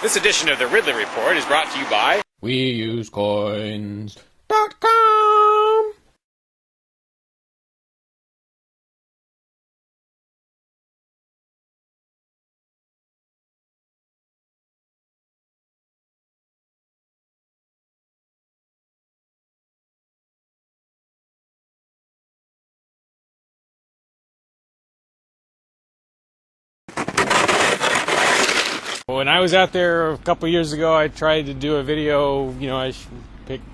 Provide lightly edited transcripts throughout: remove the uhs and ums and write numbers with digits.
This edition of the Ridley Report is brought to you by WeUseCoins.com. When I was out there a couple years ago, I tried to do a video, I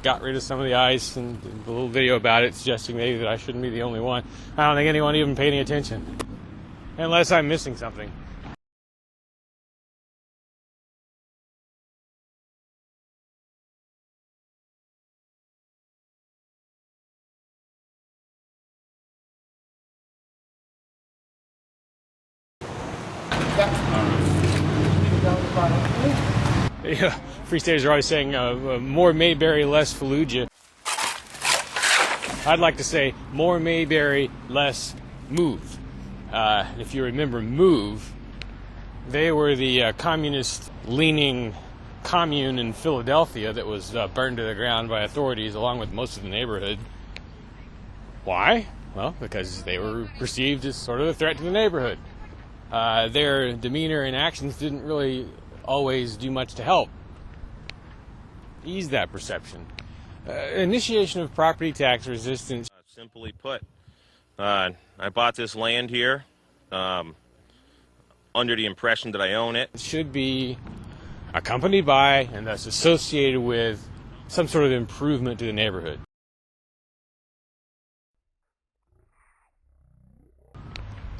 got rid of some of the ice and did a little video about it, suggesting maybe that I shouldn't be the only one. I don't think anyone even paid any attention, unless I'm missing something. Yeah, Free Staters are always saying more Mayberry, less Fallujah. I'd like to say more Mayberry, less Move. If you remember Move, they were the communist-leaning commune in Philadelphia that was burned to the ground by authorities along with most of the neighborhood. Why? Well, because they were perceived as sort of a threat to the neighborhood. Their demeanor and actions didn't really always do much to help ease that perception. Initiation of property tax resistance. Simply put, I bought this land here under the impression that I own it. It should be accompanied by and thus associated with some sort of improvement to the neighborhood.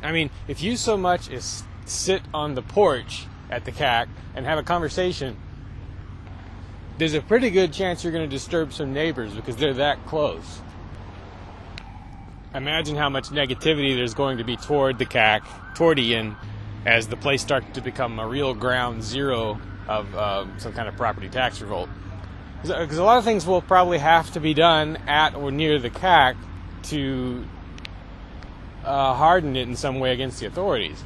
I mean, if you so much as sit on the porch at the CAC and have a conversation, there's a pretty good chance you're going to disturb some neighbors because they're that close. Imagine how much negativity there's going to be toward the CAC, toward Ian, as the place starts to become a real ground zero of some kind of property tax revolt. Because a lot of things will probably have to be done at or near the CAC to harden it in some way against the authorities.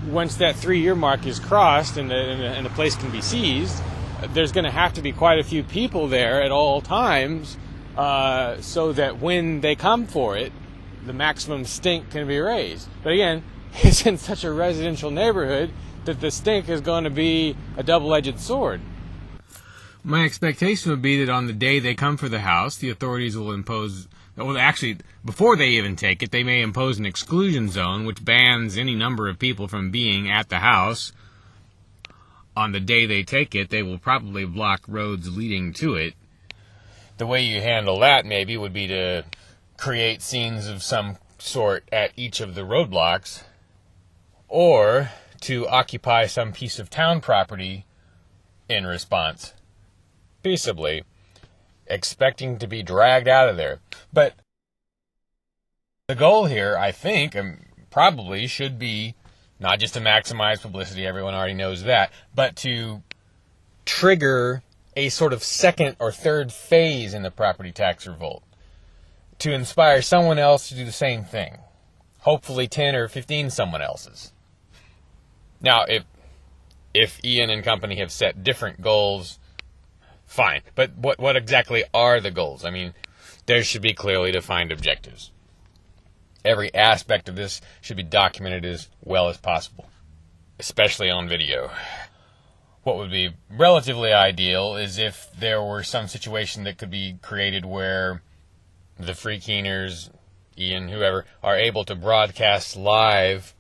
Once that 3-year mark is crossed and the place can be seized, there's going to have to be quite a few people there at all times so that when they come for it, the maximum stink can be raised. But again, it's in such a residential neighborhood that the stink is going to be a double-edged sword. My expectation would be that on the day they come for the house, the authorities will impose... Well, actually, before they even take it, they may impose an exclusion zone, which bans any number of people from being at the house. On the day they take it, they will probably block roads leading to it. The way you handle that, maybe, would be to create scenes of some sort at each of the roadblocks, or to occupy some piece of town property in response, peaceably, expecting to be dragged out of there. But the goal here, I think, probably should be not just to maximize publicity, everyone already knows that, but to trigger a sort of second or third phase in the property tax revolt, to inspire someone else to do the same thing, hopefully 10 or 15 someone else's. Now, if Ian and company have set different goals, fine. But what exactly are the goals? I mean, there should be clearly defined objectives. Every aspect of this should be documented as well as possible, especially on video. What would be relatively ideal is if there were some situation that could be created where the free keeners, Ian, whoever, are able to broadcast live